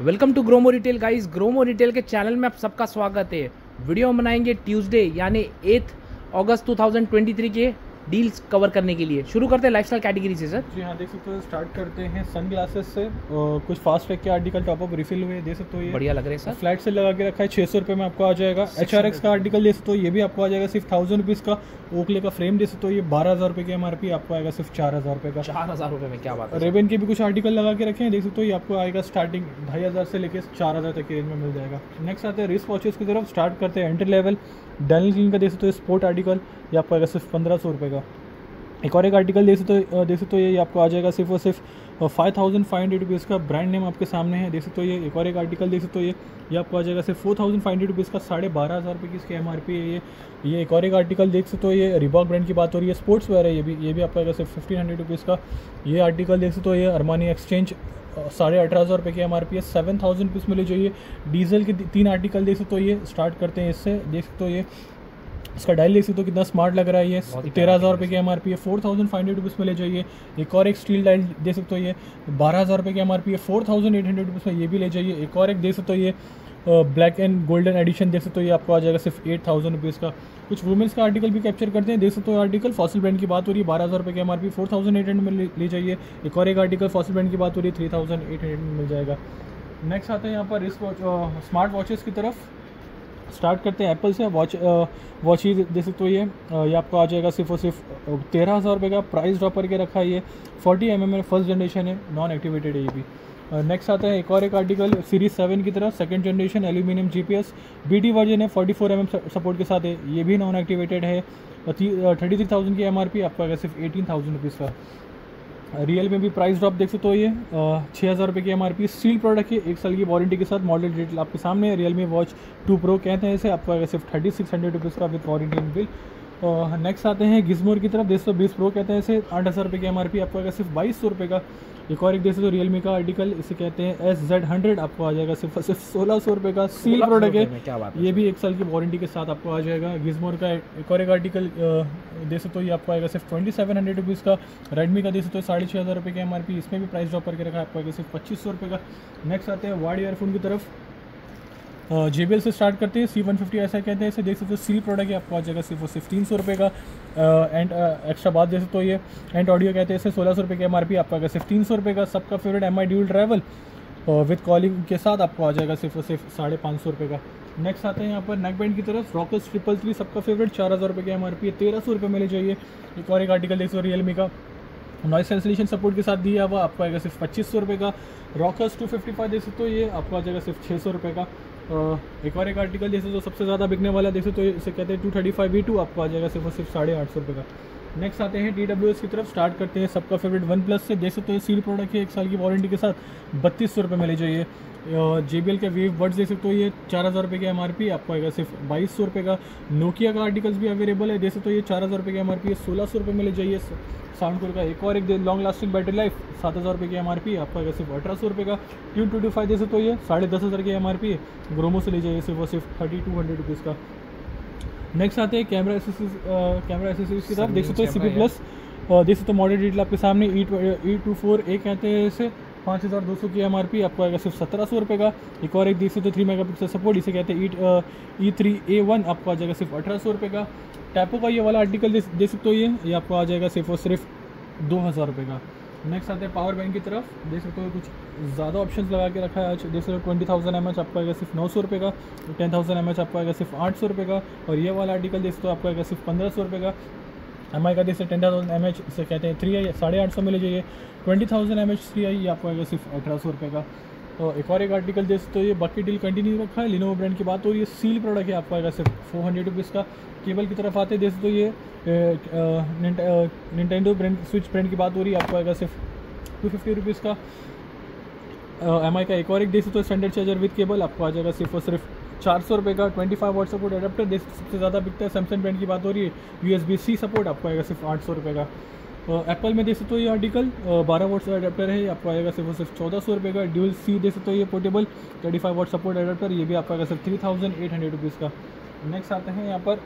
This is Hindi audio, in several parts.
Welcome to Gromo retail guys. Gromo retail के चैनल में आप सबका स्वागत है। वीडियो हम बनाएंगे ट्यूसडे यानी 8 अगस्त 2023 के डील्स कवर करने के लिए। शुरू करते हैं लाइफस्टाइल कैटेगरी से। सर जी हाँ, देख सकते हो स्टार्ट करते हैं सन ग्लासेस से। कुछ फास्ट ट्रैक के आर्टिकल टॉपअप रिफिल हुए, देख सकते हो ये बढ़िया लग रहे हैं सर। फ्लैट से लगा के रखा है, 600 रुपये में आपको आ जाएगा। HRX का आर्टिकल देख सकते हो, ये भी आपको आ जाएगा सिर्फ 1000 रुपीज़ का। ओकले का फ्रेम देख सकते हो, ये 12,000 रुपये की MRP, आपको आएगा सिर्फ 4,000 रुपये का। 4,000 रुपये में क्या बात है। रेबन के भी कुछ आर्टिकल लगा के रखे हैं, देख सकते हो, ये आपको आएगा स्टार्टिंग 2,500 से लेकर 4,000 तक की रेंज में मिल जाएगा। नेक्स्ट आते हैं रिस्ट वॉचेस की तरफ। स्टार्ट करते हैं एंट्री लेवल डैनियल क्लीन का, देख सकते हो स्पोर्ट आर्टिकल, ये आपको आएगा सिर्फ 1,500 रुपये का। एक और एक आर्टिकल देख सकते हो ये आपको आ जाएगा सिर्फ और सिर्फ 5,500 रुपीज़ का। ब्रांड नेम आपके सामने है, देख सकते हो ये। एक और एक आर्टिकल देख सकते हो ये आपको आ जाएगा सिर्फ 4,500 रुपीज़ का। 12,500 रुपये की इसकी MRP है ये एक और एक आर्टिकल देख सकते हो, ये रिबॉक ब्रांड की बात हो रही है, स्पोर्ट्स वेयर है, ये भी आपको आएगा सिर्फ 1,500 रुपीज़ का। ये आर्टिकल देख सकते हो, ये अरमानी एक्सचेंज 18,500 रुपये की MRP है, 7,000 रुपीज़ में ले जाइए। डीजल के 3 आर्टिकल देख सकते हो, ये स्टार्ट करते हैं इससे। देख सकते हो ये इसका डायल देख सकते हो कितना स्मार्ट लग रहा है, ये 13,000 रुपये की MRP है, 4,500 रुपीज़ में ले जाइए। एक और एक स्टील डायल देख सकते हो, ये 12,000 रुपये की MRP है, 4,800 रुपीज़ में ये भी ले जाइए। एक और एक देख सकते हो, ये ब्लैक एंड गोल्डन एडिशन देख सकते हो, ये आपको आ जाएगा सिर्फ 8,000 रुपीज़ का। कुछ वुमेंस का आर्टिकल भी कैप्चर करते हैं, देख सकते हो आर्टिकल फॉसिल ब्रांड की बात हो रही है, 12,000 रुपये की MRP, 4,800 में ले जाइए। एक और एक आर्टिकल फॉसिल ब्रांड की बात हो रही है, 3,800 में मिल जाएगा। नेक्स्ट आते हैं यहाँ पर रिस्ट वॉच स्मार्ट वॉचेस की तरफ। स्टार्ट करते हैं एप्पल से। वॉच ही देख सकते हो, ये आपको आ जाएगा सिर्फ और सिर्फ 13,000 रुपये का। प्राइस ड्रॉप करके रखा है, ये 40 mm में फर्स्ट जनरेशन है, नॉन एक्टिवेटेड है ये भी। नेक्स्ट आता है एक और एक आर्टिकल सीरीज 7 की तरफ, second generation aluminium GPS BT version है, 44 mm सपोर्ट के साथ है, ये भी नॉन एक्टिवेटेड है। 33,000 की MRP, आपको आएगा सिर्फ 18,000 रुपीज़ का। रियल में भी प्राइस ड्रॉप देख सकते हो, ये 6,000 रुपये की MRP, स्टील प्रोडक्ट है, 1 साल की वारंटी के साथ। मॉडल डिटेल आपके सामने है। रियल मी वॉच 2 Pro कहते हैं इसे, आपको आएगा सिर्फ 3,600 रुपीज़ का with warranty and bill. Next आते हैं गिज़मोर की तरफ, 220 Pro कहते हैं इसे, 8,000 रुपये की MRP, आपको आएगा सिर्फ 2,200 रुपये का। एक और एक देख सकते हो रियलमी का आर्टिकल, इसे कहते हैं SZ100, आपको आ जाएगा सिर्फ 1,600 रुपये का। सील प्रोडक्ट है, ये भी 1 साल की वारंटी के साथ आपको आ जाएगा। गिज़मोर का एक और एक आर्टिकल देख सकते हो, ये आपको आएगा सिर्फ 2,700 रुपीज़ का। रेडमी का देख सकते हो 6,500 रुपये की MRP, इसमें भी प्राइस ड्रॉप करके रखा है, आपको आएगा सिर्फ 2,500 रुपये का। नेक्स्ट आते हैं वार्ड ईयरफोन की तरफ। JBL से स्टार्ट करते हैं, C150 ऐसा कहते हैं इसे, देख सकते हो सील प्रोडक्ट है, आपको आ जाएगा सिर्फ 300 रुपये का। एंड एक्स्ट्रा बात देख सकते हो, ये एंड ऑडियो कहते हैं इसे, 1,600 रुपये की MRP, आपको आएगा सिर्फ 300 रुपये का। सबका favourite MI dual travel with calling के साथ आपको आ जाएगा सिर्फ 550 रुपये का। नेक्स्ट आते हैं यहाँ पर नेक बैंड की तरफ। रॉकर्स 333 सबका फेवरेट, 4,000 रुपये की MRP है, 1,300 रुपये में ले जाइए। एक और एक आर्टिकल देख सकते हो रियलमी का, नॉइस कैंसलेशन सपोर्ट के साथ दिया हुआ, आपको आएगा सिर्फ 2,500 रुपये का। रॉकर्स 255 देख सकते हो, ये आपको आ जाएगा सिर्फ 600 रुपये का। एक और एक आर्टिकल देख सकते हो सबसे ज़्यादा बिकने वाला देख सकते हो, इसे कहते हैं 235 V2, आपको आ जाएगा सिर्फ 850 रुपये का। नेक्स्ट आते हैं TWS की तरफ। स्टार्ट करते हैं सबका फेवरेट OnePlus से, देख सकते हो सील प्रोडक्ट है, 1 साल की वारंटी के साथ, 3,200 रुपये में ले जाइए। JBL के वेव बड्स देख सकते हो, ये 4,000 रुपये की MRP, आपको आएगा सिर्फ 2,200 रुपये का। नोकिया का आर्टिकल्स भी अवेलेबल है, देख सकते हो ये 4,000 रुपये की MRP है, 1,600 रुपये में ले जाइए। साउंडकोर का एक और एक लॉन्ग लास्टिंग बैटरी लाइफ, 7,000 रुपये की MRP, आपको आएगा सिर्फ 1,800 रुपये का। ट्यून 225 देख सकते हो, ये 10,500 की MRP है, ग्रोमो से ले जाइए सिर्फ 3,200 रुपीज़ का। नेक्स्ट आते हैं कैमरा एसेसरीज की तरफ, देख सकते हो CP+ देख सकते हो मॉडल डिटेल आपके सामने, E24A कहते हैं इसे, 5,200 की MRP, आपको आएगा सिर्फ 1,700 रुपये का। एक और एक देख सकते हो 3 मेगापिक्सल सपोर्ट, इसे कहते हैं E3A1, आपको आ जाएगा सिर्फ 1,800 रुपये का। टैपो का ये वाला आर्टिकल देख सकते हो, ये आपको आ जाएगा सिर्फ और सिर्फ 2,000 रुपये का। नेक्स्ट आते हैं पावर बैंक की तरफ, देख सकते हो कुछ ज़्यादा ऑप्शंस लगा के रखा है आज। देख सकते हो 20,000 mAh आपको आएगा सिर्फ 900 रुपये का, 10,000 mAh आपको आएगा सिर्फ 800 रुपये का। और ये वाला आर्टिकल देख सकते हो, आपको आएगा सिर्फ 1,500 रुपये का। MI का देख सकते 10,000 mAh, इसे कहते हैं 3i, 850 में ले जाइए। 20,000 mAh 3i, आपको आएगा सिर्फ 1,800 रुपये का। और एक और एक आर्टिकल देख सकते हो, ये बाकी डील कंटिन्यू रखा है, लिनोवो ब्रांड की बात हो रही है, सील प्रोडक्ट है, आपको आएगा सिर्फ 400 रुपीज़ का। केबल की तरफ आते देख सकते हो, ये निंटेंडो ब्रांड स्विच ब्रांड की बात हो रही है, आपको आएगा सिर्फ 250 रुपीज़ का। MI का एक और एक देख सकते हो स्टैंडर्ड चार्जर विद केबल, आपको आ जाएगा सिर्फ और सिर्फ 400 रुपये का। 25 वाट सपोर्ट एडाप्टर देख सबसे ज़्यादा बिकता है, सैमसंग ब्रांड की बात हो रही है, USB-C सपोर्ट, आपको आएगा सिर्फ 800 रुपये का। एप्पल में देख सकते हो ये आर्टिकल 12 वाट एडाप्टर है, आपको आएगा सिर्फ 1,400 रुपये का। ड्यूल C देख सकते हो, ये पोर्टेबल 35 वाट सपोर्ट एडाप्टर, ये भी आपको आएगा सिर्फ 3,800 रुपीज़ का। नेक्स्ट आते हैं यहाँ पर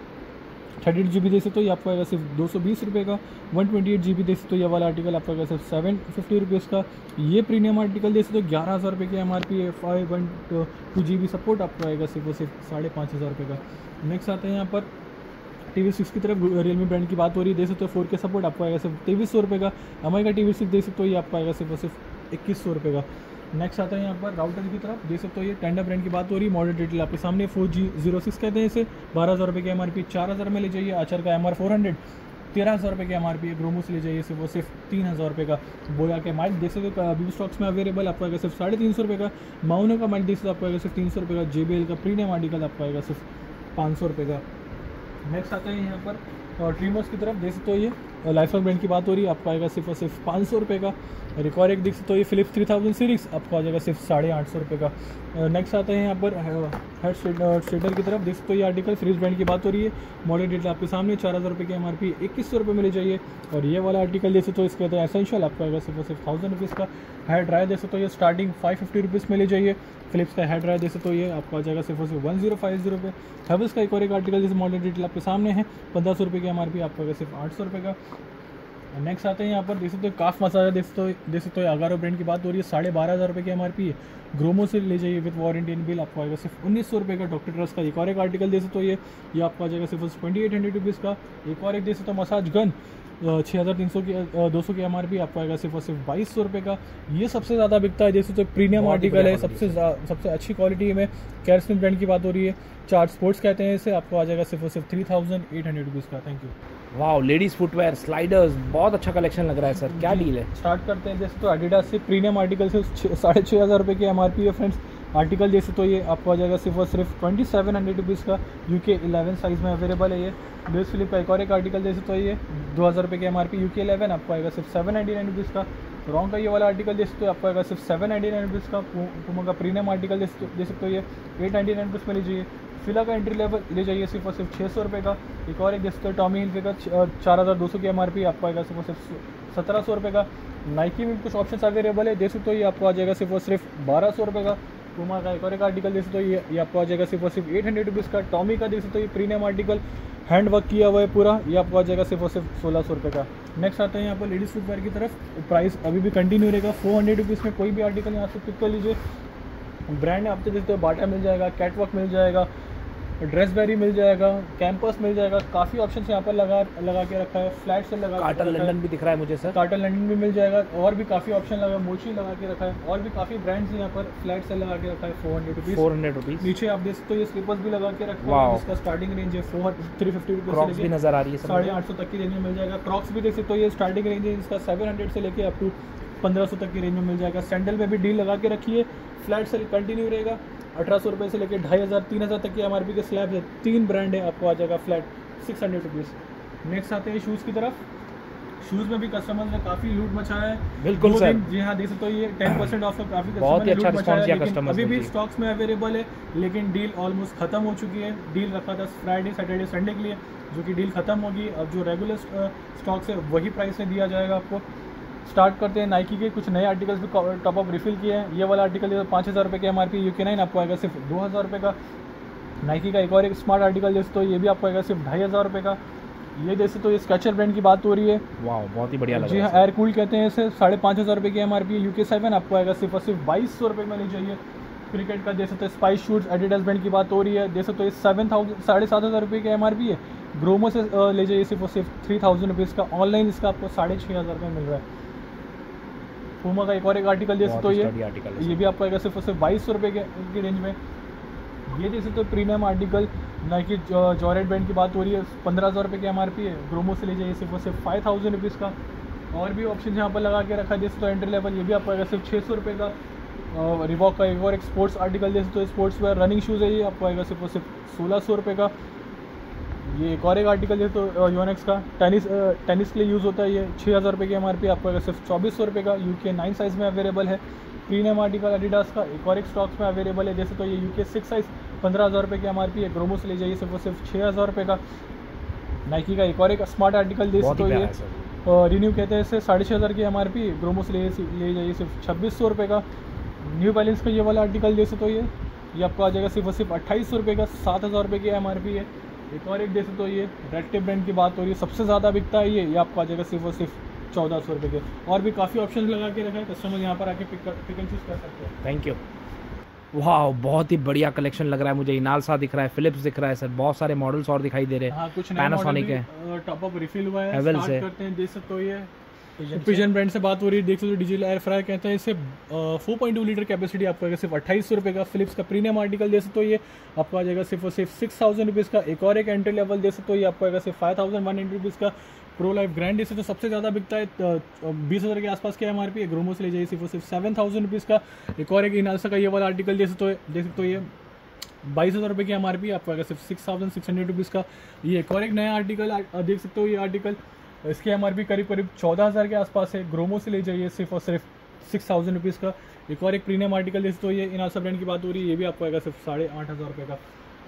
32 GB दे सकते हो, ये आपको आएगा सिर्फ 220 रुपये का। 128 GB दे सकते हो, ये वाला आर्टिकल आपको आएगा सिर्फ 750 रुपीज़ का। ये प्रीमियम आर्टिकल दे सकते हो, 11,000 रुपये की MRP है। 512 GB सपोर्ट आपको आएगा सिर्फ 5,500 रुपये का। नेक्स्ट आते हैं यहाँ पर TV6 की तरफ। रियलमी ब्रांड की बात हो रही है, दे सकते हो 4K सपोर्ट आपको आएगा सिर्फ 2300 रुपये का। MI का TV6 दे सकते हो, ये आपको आएगा सिर्फ 2100 रुपये का। नेक्स्ट आता है यहाँ पर राउटर की तरफ, देख सकते हो ये टेंडर ब्रांड की बात हो रही है। मॉडल डिटेल आपके सामने 4G06 कहते हैं इसे। 12,000 रुपये की MRP, 4,000 में ले जाइए। आचर का MR400 13,000 रुपये की MRP है। ग्रोमो से ले जाइए सिर्फ 3,000 रुपये का। बोया के माइक देख सकते हो अभी स्टॉक्स में अवेलेबल, आपको आएगा सिर्फ 350 रुपये का। माउनो का माइक देख सकते हो, आपको आएगा सिर्फ 300 रुपये का। JBL का प्रीमियम आर्टिकल आपको आएगा सिर्फ 500 रुपये का। नेक्स्ट आता है यहाँ पर ट्रीमर्स की तरफ, देख सकते हो ये लाइफल ब्रांड की बात हो रही है, आपको आएगा सिर्फ 500 रुपये का। रिकॉर्ड एक देख सकते हो ये फिलिप्स 3000 सीरीज आपको आ जाएगा सिर्फ 850 रुपये का। नेक्स्ट आता है यहाँ पर हेड शेडर की तरफ, देख सकते हो ये आर्टिकल फ्रीज ब्रांड की बात हो रही है। मॉडल डिटेल आपके सामने 4,000 रुपये की MRP, 2100 रुपये में ले जाइए। और ये वाला आर्टिकल देख सकते हो, इसके तो एसेंशियल आपको आएगा सिर्फ 1000 रुपीज़ का। हेयर ड्रायर देख सकते हो ये स्टार्टिंग 550 रुपीज़ में ले जाइए। फिलिप्स का हेयर ड्रायर देख सकते हो ये आपको आ जाएगा सिर्फ 1050 रुपये। हैवेल्स का एक और एक आर्टिकल जैसे मॉडल डिटेल आपके सामने है, 1500 रुपये की MRP, आपको आएगा सिर्फ 800 रुपये का। नेक्स्ट आते हैं यहाँ पर, देख सकते हो काफ मसाला देख सकते हो अगारो ब्रांड की बात हो रही है। 12,500 रुपये की MRP है। ग्रोमो से ले जाइए विद वारंटी एंड बिल, आपको आएगा सिर्फ 1900 रुपये का। डॉक्टर ट्रस्ट का एक और एक आर्टिकल देख सकते हो ये आपको आ जाएगा सिर्फ 2800 रुपीज़ का। एक और एक देख सकते हो मसाज गन 6,300 की 200 की MRP, आपको आएगा सिर्फ 2200 रुपये का। ये सबसे ज़्यादा बिकता है, जैसे तो प्रीमियम आर्टिकल है, सबसे अच्छी क्वालिटी में कैरस्टिन ब्रांड की बात हो रही है। चार्ट स्पोर्ट्स कहते हैं इसे, आपको आ जाएगा सिर्फ 3,800 रुपीज़ का। Thank you. Wow, ladies footwear, sliders, बहुत अच्छा कलेक्शन लग रहा है सर, क्या डील है? स्टार्ट करते हैं जैसे तो एडिडास से प्रीमियम आर्टिकल से 6,500 रुपये की MRP है फ्रेंड्स। आर्टिकल जैसे तो ये आपको आ जाएगा सिर्फ 2,700 रुपीज़ का। UK 11 साइज़ में अवेलेबल है ये। लुइस फिलिप का एक और एक आर्टिकल जैसे तो ये 2,000 रुपये की MRP, UK 11 आपको आएगा सिर्फ 799 रुपीज़ का। रॉन्ग का ये वाला आर्टिकल जैसे तो आपको आएगा सिर्फ 799 रुपीज़ का। पुमा का प्रीमियम आर्टिकल जैसे तो ये 899 रुपीज़ में लीजिए। फिला का एंट्री लेवल ले जाइए सिर्फ 600 रुपये का। एक और एक जैसे तो टॉमी हिलफिगर 4,200 की MRP, आपको आएगा सिर्फ 1,700 रुपये का। नाइकी में कुछ ऑप्शन अवेलेबल है, जैसे तो ये आपको आ जाएगा सिर्फ 1,200 रुपये का। पुमा का एक और एक आर्टिकल जैसे तो ये आपको आ जाएगा सिर्फ 800 रुपीज़ का। टॉमी का जैसे तो ये प्रीमियम आर्टिकल हैंड वर्क किया हुआ है पूरा, ये आपको आ जाएगा सिर्फ 1,600 रुपये का। नेक्स्ट आता है यहाँ पर लेडीज़ फुटवेयर की तरफ। प्राइस अभी भी कंटिन्यू रहेगा। 400 रुपीज़ में कोई भी आर्टिकल यहाँ से पिक कर लीजिए। ब्रांड आपको जैसे तो बाटा मिल जाएगा, कैटवॉक मिल जाएगा, ड्रेसबेरी मिल जाएगा, कैंपस मिल जाएगा। काफ़ी ऑप्शन यहाँ पर लगा के रखा है। फ्लैट से लगा कार्टन लंदन भी दिख रहा है मुझे सर। कार्टन लंदन भी मिल जाएगा, और भी काफ़ी ऑप्शन लगा। मोची लगा के रखा है, और भी काफ़ी ब्रांड्स यहाँ पर फ्लैट से लगा के रखा है। 400 रुपीज़। नीचे आप देख सकते हो ये स्लीपर्स भी लगा के रखा है, जिसका स्टार्टिंग रेंज है 350 रुपीज़ से नजर आ रही है, 850 तक की रेंज में मिल जाएगा। क्रॉक्स भी देख सकते हो ये स्टार्टिंग रेंज है जिसका 700 से लेके अप टू 1500 तक की रेंज में मिल जाएगा। सैंडल में भी डील लगा के रखी है, फ्लैट सेल कंटिन्यू रहेगा। 1,800 रुपये से लेकर 2,500 3,000 तक की MRP के स्लैब है। 3 ब्रांड है, आपको आ जाएगा फ्लैट 600 रुपीज़। नेक्स्ट आते हैं शूज़ की तरफ। शूज़ में भी कस्टमर्स ने काफ़ी लूट मचाया है। बिल्कुल सर, जी हाँ, देख सकते हो ये 10% ऑफ का काफ़ी बहुत ही अच्छा रिस्पॉन्स दिया कस्टमर्स। अभी भी स्टॉक्स में अवेलेबल है, लेकिन डील ऑलमोस्ट खत्म हो चुकी है। डील रखा था फ्राइडे सैटरडे संडे के लिए, जो कि डील खत्म होगी। अब जो रेगुलर स्टॉक्स है वही प्राइस में दिया जाएगा आपको। स्टार्ट करते हैं नाइकी के कुछ नए आर्टिकल्स भी टॉप अप रिफिल किए हैं। ये वाला आर्टिकल 5,000 रुपये की MRP, UK 9 आपको आएगा सिर्फ 2,000 रुपये का। नाइकी का एक और एक स्मार्ट आर्टिकल जैसे तो ये भी आपको आएगा सिर्फ 2,500 रुपये का। ये जैसे तो ये स्केचर ब्रांड की बात हो रही है। वाह, बहुत ही बढ़िया लग जी रहा है। हाँ, एयर कूल कहते हैं इसे। 5,500 रुपये की MRP, UK 7 आपको आएगा सिर्फ 2,200 रुपये में ले जाइए। क्रिकेट का जैसे तो स्पाइस शूज़ एडिडास ब्रांड की बात हो रही है, जैसे तो ये 7,500 रुपये की MRP है। ग्रोमो से ले जाइए सिर्फ 3,000 रुपीज़ का। ऑनलाइन इसका आपको 6,500 रुपये मिल रहा है। पूमा का एक और एक आर्टिकल जैसे तो ये भी आपको आएगा सिर्फ 2,200 रुपये की रेंज में। ये जैसे तो प्रीमियम आर्टिकल नाइकी जॉरेट ब्रांड की बात हो रही है, 15,000 रुपये की MRP है। ग्रोमो से ले जाइए सिर्फ 5,000 रुपीज़ का। और भी ऑप्शन यहाँ पर लगा के रखा है, जैसे तो एंट्री लेवल, ये भी आपको आएगा सिर्फ 600 रुपये का। रिबॉक का एक और एक स्पोर्ट्स आर्टिकल जैसे तो स्पोर्ट्स वेयर रनिंग शूज़ है, ये आपको आएगा सिर्फ 1,600 रुपये का। ये एक और एक आर्टिकल जैसे तो योनेक्स का टेनिस के लिए यूज़ होता है, ये 6,000 रुपये की MRP, आपको आएगा सिर्फ 2,400 रुपये का। UK 9 साइज़ में अवेलेबल है। प्रीमियम आर्टिकल एडिडास का एक और एक स्टॉक्स में अवेलेबल है, जैसे तो ये UK 6 साइज़ 15,000 रुपये की MRP है। ग्रोमो से ले जाइए सिर्फ 6,000 रुपये का। नाइकी का एक और एक स्मार्ट आर्टिकल जैसे तो ये रिन्यू कहते हैं इसे, 6,500 की MRP, ग्रोमो से ले जाइए सिर्फ 2,600 रुपये का। न्यू बैलेंस का ये वाला आर्टिकल जैसे तो ये आपको आ जाएगा सिर्फ 2,800 रुपये का। 7,000 रुपये की MRP है। एक और एक देख सकते हो ये रेड टेप ब्रांड की बात हो रही है, सबसे ज़्यादा बिकता है ये आपको आ जाएगा सिर्फ और सिर्फ 1400 रुपये के। और भी काफ़ी ऑप्शन लगा के रखा है, कस्टमर यहाँ पर आके पिक एंड चूज कर सकते हैं। Thank you. वाह, बहुत ही बढ़िया कलेक्शन लग रहा है मुझे। इनालसा दिख रहा है, फिलिप्स दिख रहा है सर, बहुत सारे मॉडल्स और दिखाई दे रहे हैं। हाँ, कुछ पैनासोनिक है, टॉप अप रिफिल हुआ है, Havells स्टार्ट है। करते हैं। देख सकते हो ये पिजन ब्रांड से बात हो रही है, देख सकते हो डिजिटल एयर फ्रायर कहते हैं इसे। 4.2 लीटर कैपेसिटी आपको आएगा सिर्फ 2800 रुपये का। फिलिप्स का प्रीमियम आर्टिकल देख सकते हो ये आपको आ जाएगा सिर्फ और सिर्फ 6000 रुपीज़ का। एक और एक एंट्री लेवल देख सकते हो ये आपको आएगा सिर्फ 5100 रुपीज़ का। प्रो लाइफ ग्रैंड इसे तो सबसे ज़्यादा बिकता है, 20,000 के आसपास का MRP है। ग्रोमो से ले जाइए सिर्फ और सिर्फ 7000 रुपीज़ का। एक और एक इनालसा का ये वाला आर्टिकल देख सकते हो ये 22,000 रुपये की MRP आपको आएगा सिर्फ 6600 रुपीज़ का। ये एक और एक नया आर्टिकल देख सकते हो ये आर्टिकल, इसकी MRP करीब 14,000 के आसपास है। ग्रोमो से ले जाइए सिर्फ और सिर्फ 6000 रुपीज़ का। एक और एक प्रीमियम आर्टिकल देख सकते हो ये इनालसा ब्रांड की बात हो रही है, ये भी आपको आएगा सिर्फ 8,500 रुपये का।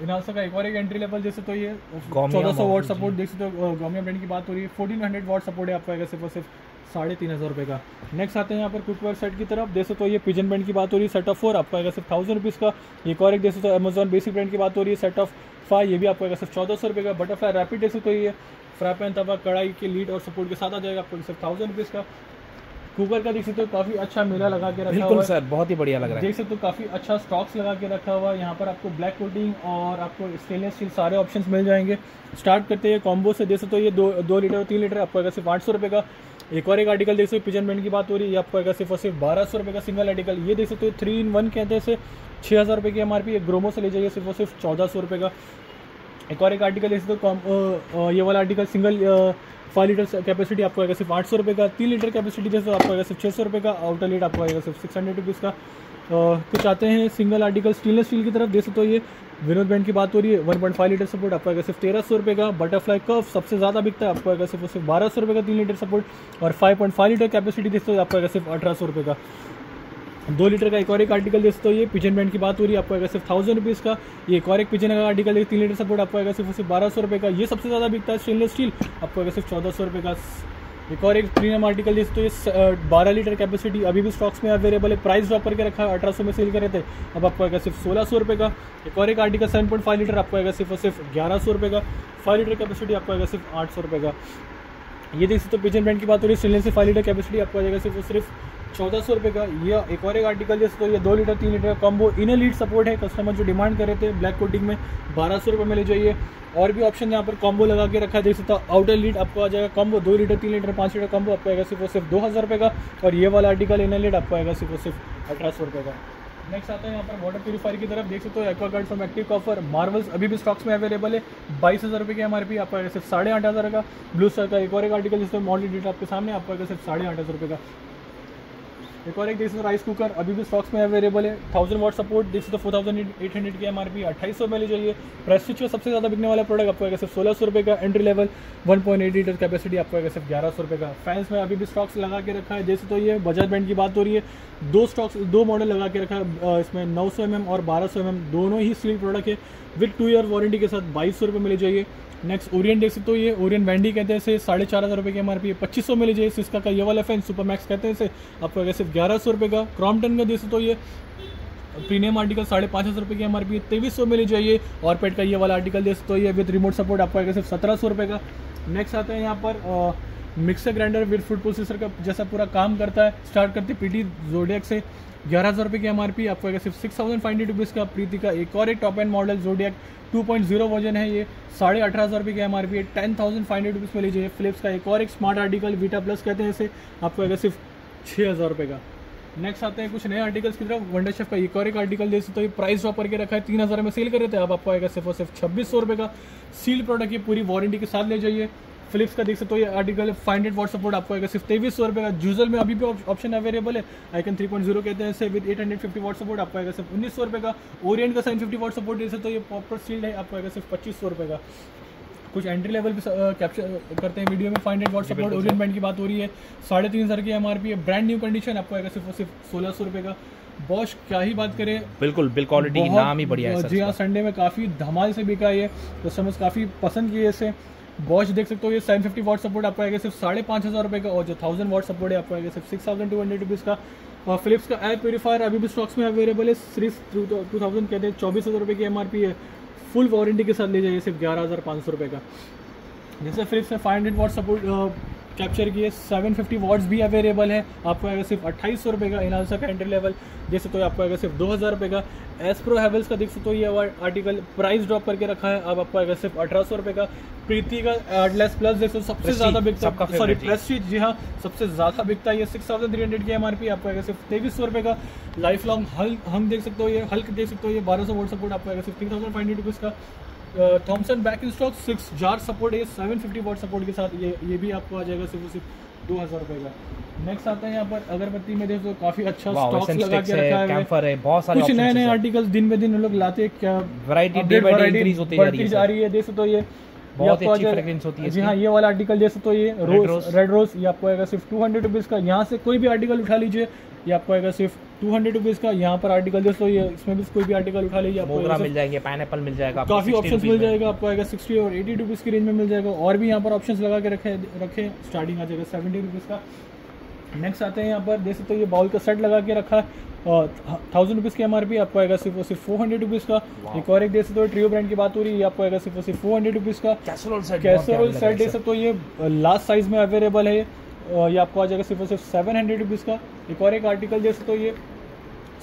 इनालसा का एक और एक एंट्री लेवल जैसे तो ये 1400 वाट सपोर्ट देख सकते हो। गोमिया ब्रांड की बात हो रही है, 1400 वाट सपोर्ट है आपको आएगा सिर्फ और सिर्फ 3,500 रुपये का। नेक्स्ट आते हैं यहाँ पर कुकवेयर सेट की तरफ, देख सकते हो ये पिजन ब्रांड की बात हो रही है, सेट ऑफ 4 आपको आएगा सिर्फ 1000 रुपीज़ का। एक और एक देख सकते हो अमेजॉन बेसिक ब्रांड की बात हो रही है, सेट ऑफ 5 ये भी आपको आएगा सिर्फ 1400 रुपये का। बटरफ्लाई रैपिड देख सकते हो ये फ्राई पैन तवा कढ़ाई के लीड और सपोर्ट के साथ आ जाएगा आपको सिर्फ 1000 रुपीज़ का। कुकर का देख सकते हो काफ़ी अच्छा मेला लगा के रखा हुआ है। बिल्कुल सर, बहुत ही बढ़िया लग रहा है। देख सकते हो काफ़ी अच्छा स्टॉक्स लगा के रखा हुआ है। यहाँ पर आपको ब्लैक कोटिंग और आपको स्टेनलेस स्टील सारे ऑप्शंस मिल जाएंगे। स्टार्ट करते हैं कॉम्बो से, देख सकते हो ये 2 लीटर और 3 लीटर आपको आएगा सिर्फ 800 रुपये का। एक और एक आर्टिकल देख सकते हो पिजन ब्रांड की बात हो रही है, ये आपको आएगा सिर्फ और सिर्फ 1200 रुपये का सिंगल आर्टिकल। ये देख सकते हो 3 in 1 कहते हैं इसे, 6000 रुपये की MRP है। ग्रोमो से ले जाइए सिर्फ और सिर्फ 1400 रुपये का। एक और एक आर्टिकल देख सकते हो ये वाला आर्टिकल सिंगल 5 लीटर कैपेसिटी आपको आएगा सिर्फ 800 रुपये का। 3 लीटर कैपेसिटी जैसे आपको आएगा सिर्फ 600 रुपये का। आउटर लीड आपको आएगा सिर्फ 600 रुपीज़ का। कुछ आते हैं सिंगल आर्टिकल स्टेनलेस स्टील की तरफ, देख सकते हो ये विनोद ब्रांड की बात हो रही है, 1.5 लीटर सपोर्ट आपको आएगा सिर्फ 1300 रुपये का। बटरफ्लाई कर्व सबसे ज़्यादा बिकता है, आपको आएगा सिर्फ 1200 रुपये का 3 लीटर सपोर्ट। और 5.5 लीटर कैपेसिटी देख सकते हो आपको आएगा सिर्फ 1800 रुपये का। 2 लीटर का एक और एक आर्टिकल देख सकते हो ये पिजन ब्रांड की बात हो रही है, आपको आएगा सिर्फ 1000 रुपीज़ का। ये एक और एक पिजन का आर्टिकल है 3 लीटर सपोर्ट आपको आएगा सिर्फ 1200 रुपये का। ये सबसे ज़्यादा बिकता है स्टेनलेस स्टील, आपको आएगा सिर्फ 1400 रुपये का। एक और एक प्रीमियम आर्टिकल देख सकते हो ये 12 लीटर कैपेसिटी अभी भी स्टॉक्स में अवेलेबल है। प्राइस ड्रॉप करके रखा है, 1800 में सेल कर रहे थे, अब आपको आएगा सिर्फ 1600 रुपये का। एक और एक आर्टिकल 7.5 लीटर आपको आएगा सिर्फ और सिर्फ 1100 रुपये का। 5 लीटर कैपेसिटी आपको आएगा सिर्फ 800 रुपये का। ये देख सकते हो पिजन ब्रांड की बात हो रही है, स्टेनलेस से 5 लीटर कैपेसिटी आपको आ जाएगा सिर्फ और सिर्फ 1400 रुपये का। ये एक और एक आर्टिकल जैसे तो ये 2 लीटर 3 लीटर का कॉम्बो इनर लीड सपोर्ट है, कस्टमर जो डिमांड कर रहे थे ब्लैक कोटिंग में 1200 रुपये में ले जाइए। और भी ऑप्शन यहाँ पर कॉम्बो लगा के रखा है, देख सकते हो आउटर लीड आपको आ जाएगा combo 2 litre 3 litre 5 litre combo आपको आएगा सिर्फ और सिर्फ 2000 रुपये का। और ये वाला आर्टिकल इनर लीड आपको आएगा सिर्फ और सिर्फ 1800 रुपये का। नेक्स्ट आता है यहाँ पर वाटर प्यूरीफायर की तरफ, देख सकते हो Aquaguard from active copper Marvels अभी भी स्टॉक्स में अवेलेबल है। 22,000 रुपये की MRP आपको आएगा सिर्फ 8,500 का। ब्लू स्टार का एक और एक आर्टिकल जिसमें मॉडल डेट आपके सामने आपको आएगा सिर्फ 8,500 रुपये का। एक और एक देख सकते हो राइस कुकर अभी भी स्टॉक्स में अवेलेबल है, 1000 वाट सपोर्ट देख सकते हो 4800 की MRP 2800 में ले जाइए। प्रेस्टीज का सबसे ज़्यादा बिकने वाला प्रोडक्ट आपको आएगा सिर्फ 1600 रुपये का। एंट्री लेवल 1.8 लीटर कैपेसिटी आपको आएगा सिर्फ 1100 रुपये का। फैंस में अभी भी स्टॉक्स लगा के रखा है, जैसे तो ये बजाज ब्रांड की बात हो रही है, 2 मॉडल लगा के रखा है, इसमें 900 mm और 1200 mm दोनों ही स्टील प्रोडक्ट है विद 2 ईयर वारंटी के साथ 2200 रुपये में ले जाइए। नेक्स्ट ओरियन देख सकते हो ये ओरियन वैंडी कहते हैं इसे, 4,500 रुपये की MRP 2500 में ले जाइए। सिस्का का ये वाला फैन सुपर मैक्स कहते हैं इसे, आपको आएगा सिर्फ 1100 रुपये का। क्रॉम्पटन का देख सकते हो ये प्रीमियम आर्टिकल 550 रुपये की MRP 2300 में ले जाइए। और पेट का ये वाला आर्टिकल देख सकते हो ये विद रिमोट सपोर्ट आपको आएगा सिर्फ 1700 रुपये का। नेक्स्ट आता है यहाँ पर mixer grinder with food processor का जैसा पूरा काम करता है। स्टार्ट करते PT जोडियक से 11,000 रुपये की MRP आपको आएगा सिर्फ 6,500 रुपीज़ का। प्रीति का एक और एक top and model zodiac 2.0 version है, ये 18,500 रुपये की MRP है, 10,500 रुपीज़ में लीजिए। फिलिप्स का एक और एक स्मार्ट आर्टिकल वीटा प्लस कहते हैं इसे, आपको आएगा सिर्फ 6,000 रुपये का। नेक्स्ट आते हैं कुछ नए आर्टिकल्स की तरफ। वंडर शेफ का एक और एक आर्टिकल देख सकते हो, प्राइस ड्रॉप करके रखा है, 3,000 में सेल कर रहे थे, अब आपको आएगा सिर्फ और सिर्फ 2,600 रुपये का। सील प्रोडक्ट की पूरी वारंटी के साथ ले जाइए। फिलिप्स का देख सकते हो ये आर्टिकल 500 वाट सपोर्ट आपको आएगा सिर्फ 2300 रुपये का। जूजल में अभी भी ऑप्शन अवेलेबल है, आइकन 3.0 कहते हैं इसे, विद 850 वाट सपोर्ट आपको आएगा सिर्फ 1900 रुपये का। ओरिएंट का 750 वाट सपोर्ट देख सकते हो, ये प्रॉपर सील्ड है, आपको आएगा सिर्फ 2500 रुपये का। कुछ एंट्री लेवल भी कैप्चर करते हैं वीडियो में। 500 वाट सपोर्ट ओरिएंट ब्रांड की बात हो रही है, 3,500 की MRP है, ब्रांड न्यू कंडीशन आपको आएगा सिर्फ 1600 रुपये का। बॉश क्या ही बात करें, बिल्कुल बिल क्वालिटी की नाम ही बढ़िया है। जी हाँ, संडे में काफ़ी धमाल से बिका है, कस्टमर्स काफ़ी पसंद किए इसे। बॉश देख सकते हो ये 750 वाट सपोर्ट आपको आएगा सिर्फ 5,500 रुपये का, और जो 1000 वाट सपोर्ट है आपको आएगा सिर्फ 6,200 रुपीज़ का। और फिलिप्स का एयर प्योरीफायर अभी भी स्टॉक्स में अवेलेबल है, सिर्फ 2000 कहते हैं 24,000 रुपये की MRP है, फुल वारंटी के साथ ले जाइए सिर्फ 11,500 रुपये का। जैसे फिलिप्स ने 500 वाट सपोर्ट कैप्चर किए, 750 वाट्स भी अवेलेबल है, आपको आएगा सिर्फ 2800 रुपये का। इनालसा का एंट्री लेवल जैसे तो आपको आएगा सिर्फ 2000 रुपये का। एस्प्रो हैवेल्स का देख सकते हो ये आर्टिकल प्राइस ड्रॉप करके रखा है, अब आपको आएगा सिर्फ 1800 रुपये का। प्रीति का एटलस प्लस देखो सबसे ज़्यादा बिकता है, सॉरी प्रेस्टीज, जी हाँ सबसे ज़्यादा बिकता है, ये 6300 की MRP, आपको आएगा सिर्फ 2300 रुपये का। लाइफ लॉन्ग हम देख सकते हो, ये हल्क देख सकते हो, ये 1200 वोल्ट सपोर्ट आपको आएगा सिर्फ 3500 रुपीज़ का। Thomson back in stock 6 jar support है 750 वाट सपोर्ट के साथ, ये भी आपको आ जाएगा सिर्फ 2000 रुपये का। नेक्स्ट आता है यहाँ पर अगरबत्ती में देखो काफी अच्छा स्टॉक्स लगा के रखा है, कैंफर है, बहुत सारे कुछ नए आर्टिकल्स दिन ब दिन लोग लाते हैं, क्या वैरायटी इंक्रीज होती जा रही है। देख सकते हो ये बहुत अच्छी फ्रेग्रेंस होती है, जी हाँ ये वाला आर्टिकल जैसे तो ये रेड रोज ये आपको आएगा सिर्फ 200 रुपीज़ का। यहाँ से कोई भी आर्टिकल उठा लीजिए, ये आपको आएगा सिर्फ 200 रुपीज़ का। यहाँ पर आर्टिकल जैसे तो ये इसमें भी कोई भी आर्टिकल उठा लीजिए, आपको मिल जाएंगे, पाइनएप्पल मिल जाएगा, काफी ऑप्शंस मिल जाएगा, आपको आएगा 60 और 80 रुपीज़ की रेंज में मिल जाएगा। और भी यहाँ पर ऑप्शंस लगा के रखे स्टार्टिंग आ जाएगा 70 रुपीज़ का। नेक्स्ट आते हैं यहाँ पर देख सकते हो ये बाउल का सेट लगा के रखा है, 1000 रुपीज़ की MRP, आपको आएगा सिर्फ 400 रुपीज़ का। एक और एक देख सकते हो ट्रियो ब्रांड की बात हो रही है, आपको आएगा सिर्फ 400 रुपीज़ का। कैसरोल सेट देख सकते हो ये लास्ट साइज में अवेलेबल है, ये आपको आ जाएगा सिर्फ 700 रुपीज़ का। एक और एक आर्टिकल देख सकते हो ये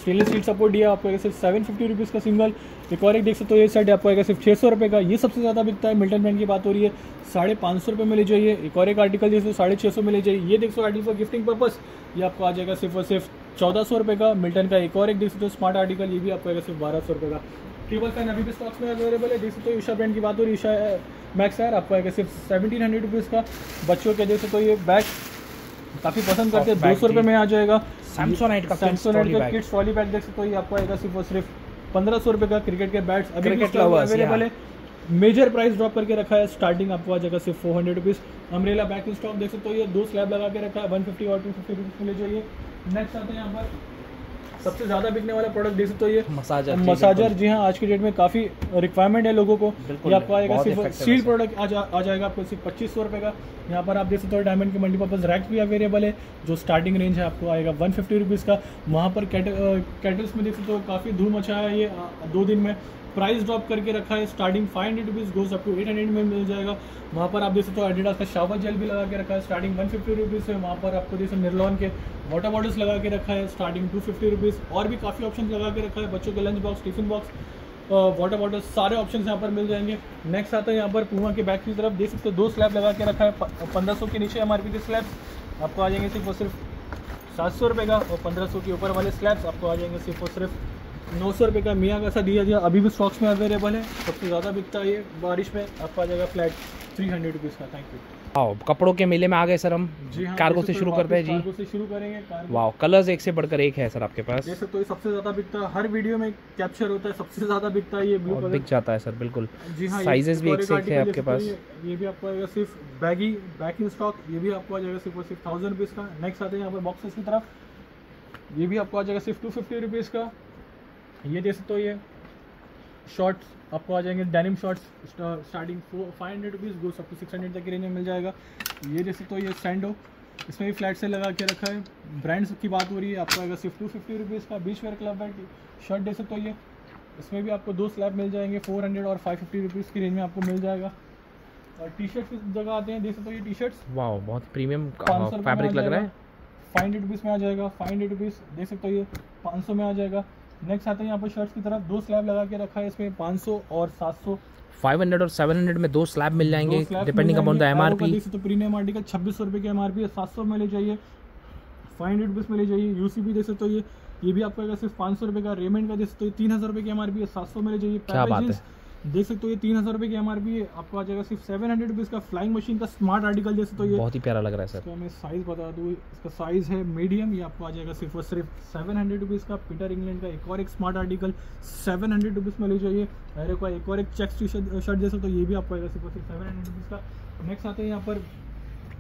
स्टेनलेस स्टील सपोर्ट दिया, आपको आएगा सिर्फ 750 रुपीज़ का सिंगल। एक और एक देख सकते हो ये सेट आपको आएगा सिर्फ 600 रुपये का, ये सबसे ज़्यादा बिकता है। मिल्टन ब्रांड की बात हो रही है 550 रुपये में ले जाइए। एक और एक आर्टिकल जैसे 650 में ले जाइए, ये देख सकते हो आर्टिकल फॉर गिफ्टिंग पर्पस, ये आपको आ जाएगा सिर्फ 1400 रुपये का। मिल्टन का एक और एक देख सकते हो स्मार्ट आर्टिकल, ये भी आपको आएगा सिर्फ 1200 रुपये का। टेबल फैन अभी भी स्टॉक्स में अवेलेबल है, देख सकते हो ईशा ब्रांड की बात हो रही है, ईशा मैक्स एयर आपको आएगा सिर्फ 1700 रुपीज़ का। बच्चों के देख सकते हो ये बैग काफ़ी पसंद करते हैं, 200 रुपये में आ जाएगा। सैमसोनाइट का किड्स ट्रॉली बैग देख सकते हो, ये आपको आएगा सिर्फ 1500 रुपये का। क्रिकेट के बैट्स अवेलेबल है, मेजर प्राइस ड्रॉप करके रखा है, स्टार्टिंग आपको आ जाएगा सिर्फ 400 rupees. Umbrella back in stock देख सकते हो ये 2 स्लैब लगा के रखा है, 150 और 250 रुपीज़ में ले जाइए। नेक्स्ट आते हैं यहाँ पर सबसे ज़्यादा बिकने वाला प्रोडक्ट देख सकते हो ये मसाजर, जी हाँ आज की डेट में काफ़ी रिक्वायरमेंट है लोगों को, ये आपको आएगा सिर्फ स्टील प्रोडक्ट आ जाएगा आपको सिर्फ 2500 रुपये का। यहाँ पर आप देख सकते हो डायमंड के मल्टीपर्पज़ रैक्स भी अवेलेबल है, जो स्टार्टिंग रेंज है आपको आएगा 150 रुपीज़ का। वहाँ पर कैटल्स में देख सकते हो काफ़ी धूम मचा है, ये 2 दिन में प्राइस ड्रॉप करके रखा है, starting 500 rupees goes up to 800 में मिल जाएगा। वहाँ पर आप देख सकते हो एडिडास का शावर जेल भी लगा के रखा है, स्टार्टिंग 150 रुपीज़ है। वहाँ पर आपको देख सकते निर्लॉन के वाटर बॉटल्स लगा के रखा है, स्टार्टिंग 250 रुपीज़। और भी काफ़ी ऑप्शन लगा के रखा है, बच्चों के lunch box, tiffin box, water bottle, सारे ऑप्शन यहाँ पर मिल जाएंगे। नेक्स्ट आता है यहाँ पर पूमा के बैग की तरफ, देख सकते हो 2 स्लैब लगा के रखा है, 1500 के नीचे MRP के स्लैब्स आपको आ जाएंगे सिर्फ 700 रुपये का, और 1500 के ऊपर वाले स्लैब्स आपको आ जाएंगे सिर्फ 900 रुपये का। मियाँ का ऐसा दिया अभी भी स्टॉक्स में अवेलेबल है, सबसे ज़्यादा बिकता है ये बारिश में, आपको आ जाएगा फ्लैट 300 रुपीज़ का। Thank you. वाओ, कपड़ों के मेले में आ गए सर हम। जी हाँ, कार्गो से शुरू करते हैं जी। कार्गो से शुरू करेंगे। वाओ, कलर्स एक से बढ़कर एक है सर आपके पास। जैसे तो ये सबसे ज़्यादा बिकता है, हर वीडियो में कैप्चर होता है, सबसे ज़्यादा बिकता है ये ब्लू कलर, बिक जाता है सर बिल्कुल। जी हाँ, साइजेस भी एक से एक है आपके पास। ये भी आपको आएगा सिर्फ बैक इन स्टॉक, ये भी आपको आ जाएगा सिर्फ 1000 रुपीज़ का। नेक्स्ट आते हैं यहाँ पर बॉक्सेस की तरफ, ये भी आपको आ जाएगा सिर्फ 250 रुपीज़ का। ये देख सकते हो ये शॉर्ट्स आपको आ जाएंगे, denim shorts starting 500 rupees goes up to 600 तक की रेंज में मिल जाएगा। ये देख सकते हो ये सैंडो, इसमें भी फ्लैट से लगा के रखा है। ब्रांड्स की बात हो रही है, आपको आएगा सिर्फ 250 रुपीज़ का। बीच वेयर क्लब बैग शर्ट देख सकते हो ये, इसमें भी आपको 2 स्लैब मिल जाएंगे, 400 और 550 रुपीज़ की रेंज में आपको मिल जाएगा। और टी शर्ट की जगह आते हैं, देख सकते हो ये टी शर्ट्स, वाह बहुत प्रीमियम फैब्रिक लग रहा है, 500 रुपीज़ में आ जाएगा। 500 रुपीज़ देख सकते हो ये 500 में आ जाएगा। नेक्स्ट आते हैं यहाँ पर शर्ट्स की तरफ, 2 स्लैब लगा के रखा है, इसमें 500 और 700, 500 और 700 में 2 स्लैब मिल जाएंगे डिपेंडिंग अपॉन द MRP। तो प्रीमियम आर्टिकल 2600 रुपये की MRP है, 700 में ले जाइए, 500 रुपीज़ में ले जाइए। UCB देख सकते हो ये भी आपको आएगा सिर्फ 500 रुपये का। रेमंड का देख सकते हो 3000 रुपये की MRP है, 700 में ले जाइए। क्या बात है, देख सकते हो ये 3000 रुपये की MRP है, आपको आ जाएगा सिर्फ 700 रुपीज़ का। फ्लाइंग मशीन का स्मार्ट आर्टिकल देख सकते हो ये बहुत ही प्यारा लग रहा है सर। इसका मैं साइज़ बता दूँ, इसका साइज़ है मीडियम, ये आपको आ जाएगा सिर्फ 700 रुपीज़ का। पीटर इंग्लैंड का एक और एक स्मार्ट आर्टिकल 700 रुपीज़ में ले जाइए। मेरे को एक और एक चेक्स टी शर्ट जैसे, तो ये भी आपको आएगा सिर्फ 700 रुपीज़ का। नेक्स्ट आते हैं यहाँ पर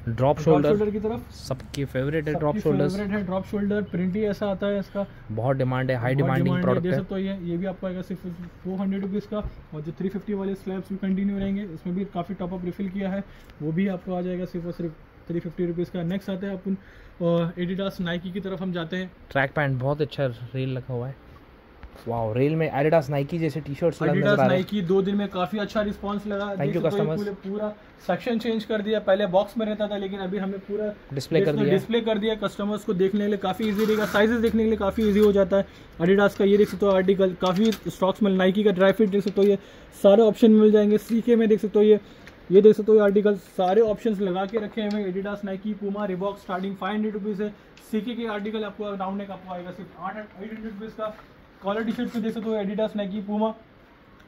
ड्रॉप शोल्डर की तरफ, सबकी फेवरेट है drop shoulders, drop shoulder print ही ऐसा आता है, इसका बहुत डिमांड है, हाई डिमांडिंग प्रोडक्ट है। तो ये भी आपको आएगा सिर्फ 400 रुपीज़ का। और जो 350 वाले स्लैब्स भी कंटिन्यू रहेंगे, इसमें भी काफ़ी टॉप अप रिफिल किया है, वो भी आपको आ जाएगा सिर्फ 350 रुपीज़ का। नेक्स्ट आता है अपन एडिडास नाइकी की तरफ हम जाते हैं। ट्रैक पैंट बहुत अच्छा रेल लगा हुआ है, वाओ। रेल में एडिडास नाइकी जैसे टी शर्ट्स एडिडास नाइकी 2 दिन में काफ़ी अच्छा रिस्पांस लगा। Thank you customers. पूरा सेक्शन चेंज कर दिया, पहले बॉक्स में रहता था लेकिन अभी हमने पूरा डिस्प्ले कर दिया। कस्टमर्स को देखने के लिए काफ़ी इजी रहेगा, साइजेस देखने के लिए काफ़ी इजी हो जाता है। एडिडास का ये देख सकते हो आर्टिकल काफ़ी स्टॉक्स में। नाइकी का ड्राई फिट देख सकते हो, ये सारे ऑप्शन मिल जाएंगे। सीके में देख सकते हो ये देख सकते हो आर्टिकल सारे ऑप्शंस लगा के रखे हुए। Adidas Nike Puma Reebok starting 500 rupees है। सीके के आर्टिकल आपको राउंड नेक आपको आएगा सिर्फ 800 रुपीज़ का। कॉलर टी शर्ट को देख सकते हो Adidas Nike Puma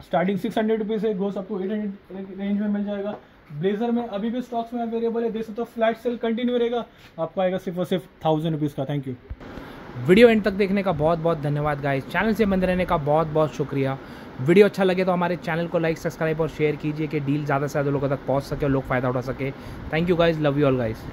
starting 600 rupees है, गोस आपको 800 रेंज में मिल जाएगा। ब्लेजर में अभी भी स्टॉक्स में अवेलेबल है, देख सकते हो फ्लैट सेल कंटिन्यू रहेगा, आपको आएगा सिर्फ और सिर्फ 1000 रुपीज़ का। Thank you. वीडियो एंड तक देखने का बहुत बहुत धन्यवाद गाइस। चैनल से बंद रहने का बहुत बहुत शुक्रिया। वीडियो अच्छा लगे तो हमारे चैनल को लाइक, सब्सक्राइब और शेयर कीजिए कि डील ज़्यादा से ज़्यादा लोगों तक पहुंच सके और लोग फ़ायदा उठा सके। Thank you guys, love you all guys.